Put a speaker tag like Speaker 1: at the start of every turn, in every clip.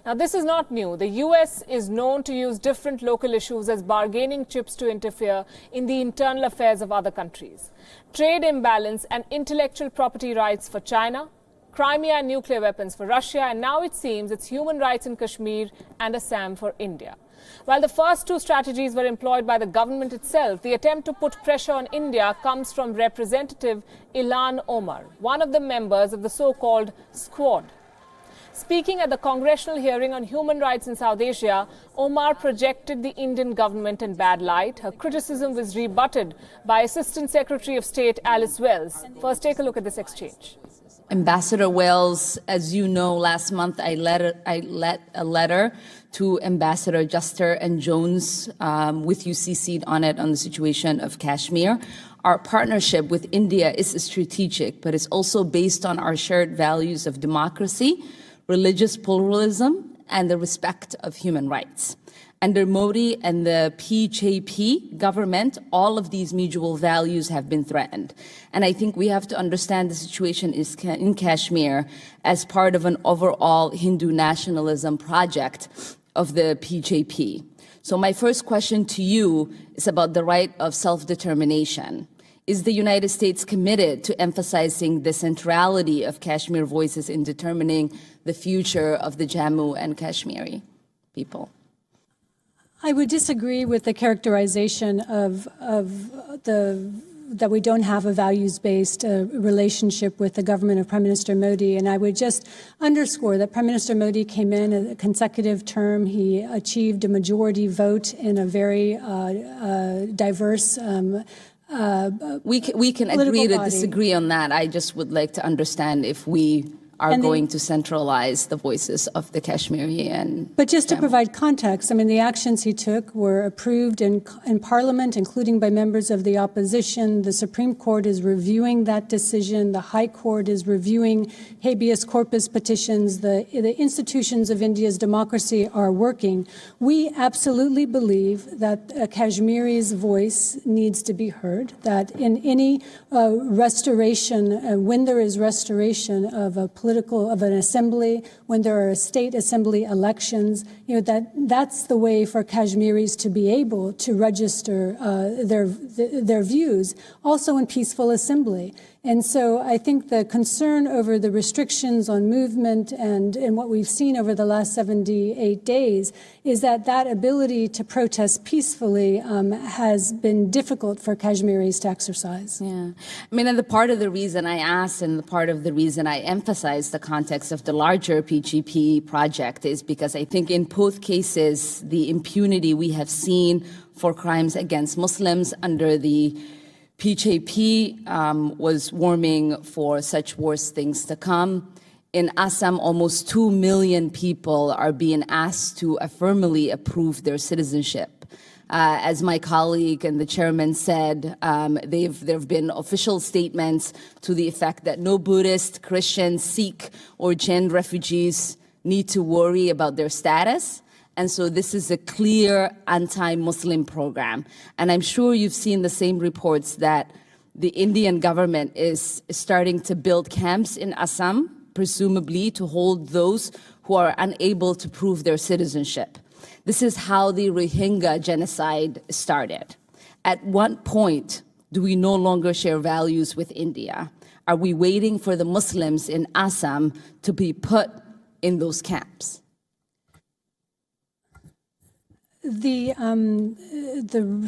Speaker 1: Now, this is not new. The US is known to use different local issues as bargaining chips to interfere in the internal affairs of other countries. Trade imbalance and intellectual property rights for China, Crimea and nuclear weapons for Russia, and now it seems it's human rights in Kashmir and Assam for India. While the first two strategies were employed by the government itself, the attempt to put pressure on India comes from Representative Ilhan Omar, one of the members of the so-called Squad. Speaking at the Congressional hearing on human rights in South Asia, Omar projected the Indian government in bad light. Her criticism was rebutted by Assistant Secretary of State Alice Wells. First, take a look at this exchange.
Speaker 2: Ambassador Wells, as you know, last month I led a letter to Ambassador Juster and Jones with you CC'd on it on the situation of Kashmir. Our partnership with India is strategic, but it's also based on our shared values of democracy, religious pluralism, and the respect of human rights. Under Modi and the BJP government, all of these mutual values have been threatened. And I think we have to understand the situation in Kashmir as part of an overall Hindu nationalism project of the BJP. So my first question to you is about the right of self-determination. Is the United States committed to emphasizing the centrality of Kashmir voices in determining the future of the Jammu and Kashmiri people?
Speaker 3: I would disagree with the characterization that we don't have a values-based relationship with the government of Prime Minister Modi. And I would just underscore that Prime Minister Modi came in a consecutive term. He achieved a majority vote in a very diverse
Speaker 2: we can agree to disagree on that. I just would like to understand if we are going to centralize the voices of the Kashmiri and
Speaker 3: But just to provide context, I mean, the actions he took were approved in Parliament, including by members of the opposition. The Supreme Court is reviewing that decision. The High Court is reviewing habeas corpus petitions. The institutions of India's democracy are working. We absolutely believe that Kashmiri's voice needs to be heard, that in any restoration, when there is restoration of a of an assembly, when there are state assembly elections, that's the way for Kashmiris to be able to register their views, also in peaceful assembly. And so I think the concern over the restrictions on movement and what we've seen over the last 78 days is that ability to protest peacefully has been difficult for Kashmiris to exercise.
Speaker 2: Yeah. I mean, and the part of the reason I asked and the part of the reason I emphasize the context of the larger BGP project is because I think in both cases, the impunity we have seen for crimes against Muslims under the BJP was warming for such worse things to come. In Assam, almost 2 million people are being asked to affirmably approve their citizenship. As my colleague and the chairman said, there have been official statements to the effect that no Buddhist, Christian, Sikh, or Jain refugees need to worry about their status. And so this is a clear anti-Muslim program. And I'm sure you've seen the same reports that the Indian government is starting to build camps in Assam, presumably to hold those who are unable to prove their citizenship. This is how the Rohingya genocide started. At what point do we no longer share values with India? Are we waiting for the Muslims in Assam to be put in those camps?
Speaker 3: The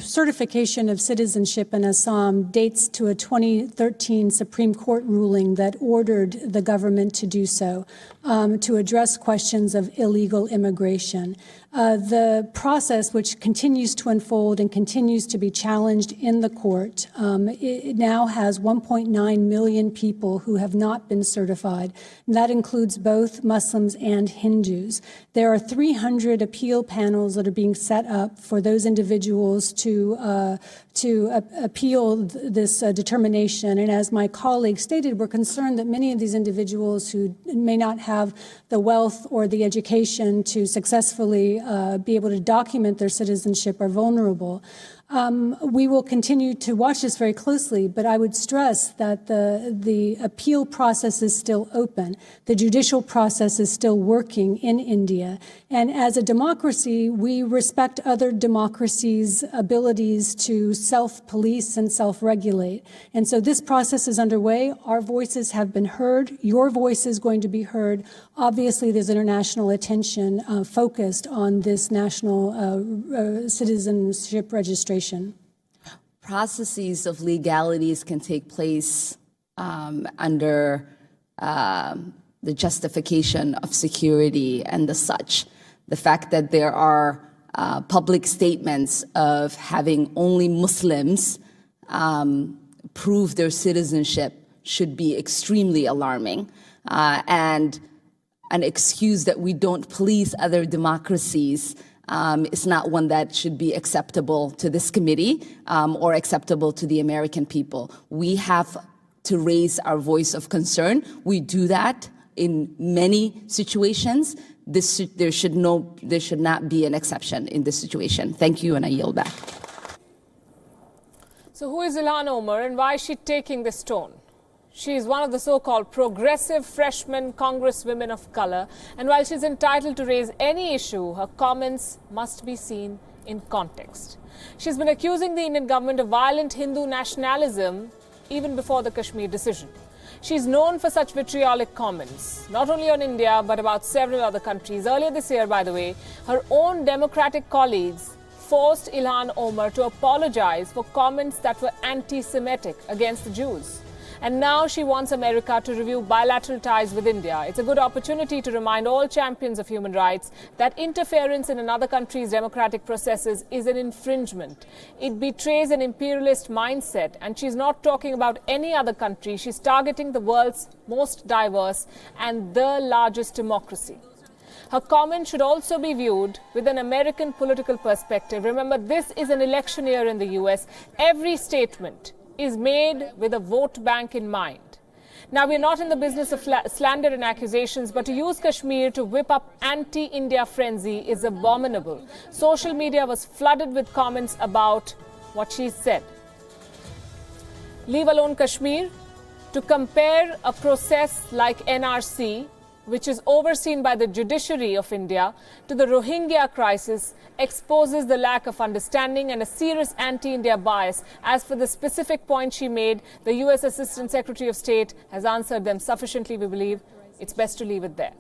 Speaker 3: certification of citizenship in Assam dates to a 2013 Supreme Court ruling that ordered the government to do so, to address questions of illegal immigration. The process, which continues to unfold and continues to be challenged in the court, it now has 1.9 million people who have not been certified. And that includes both Muslims and Hindus. There are 300 appeal panels that are being set up for those individuals to appeal this determination. And as my colleague stated, we're concerned that many of these individuals who may not have the wealth or the education to successfully be able to document their citizenship are vulnerable. We will continue to watch this very closely, but I would stress that the appeal process is still open. The judicial process is still working in India. And as a democracy, we respect other democracies' abilities to self-police and self-regulate. And so this process is underway. Our voices have been heard. Your voice is going to be heard. Obviously, there's international attention focused on this national citizenship registration.
Speaker 2: Processes of legalities can take place under the justification of security and the such. The fact that there are public statements of having only Muslims prove their citizenship should be extremely alarming, and an excuse that we don't police other democracies is not one that should be acceptable to this committee or acceptable to the American people. We have to raise our voice of concern. We do that in many situations. There should not be an exception in this situation. Thank you, and I yield back.
Speaker 1: So who is Ilhan Omar and why is she taking this tone? She is one of the so-called progressive freshman congresswomen of color, and while she's entitled to raise any issue, her comments must be seen in context. She's been accusing the Indian government of violent Hindu nationalism even before the Kashmir decision. She's known for such vitriolic comments, not only on India, but about several other countries. Earlier this year, by the way, her own Democratic colleagues forced Ilhan Omar to apologize for comments that were anti-Semitic against the Jews. And now she wants America to review bilateral ties with India. It's a good opportunity to remind all champions of human rights that interference in another country's democratic processes is an infringement. It betrays an imperialist mindset, and she's not talking about any other country. She's targeting the world's most diverse and the largest democracy. Her comment should also be viewed with an American political perspective. Remember, this is an election year in the US. Every statement is made with a vote bank in mind. Now, we're not in the business of slander and accusations, but to use Kashmir to whip up anti-India frenzy is abominable. Social media was flooded with comments about what she said. Leave alone Kashmir. To compare a process like NRC, which is overseen by the judiciary of India, to the Rohingya crisis exposes the lack of understanding and a serious anti-India bias. As for the specific point she made, the US Assistant Secretary of State has answered them sufficiently, we believe. It's best to leave it there.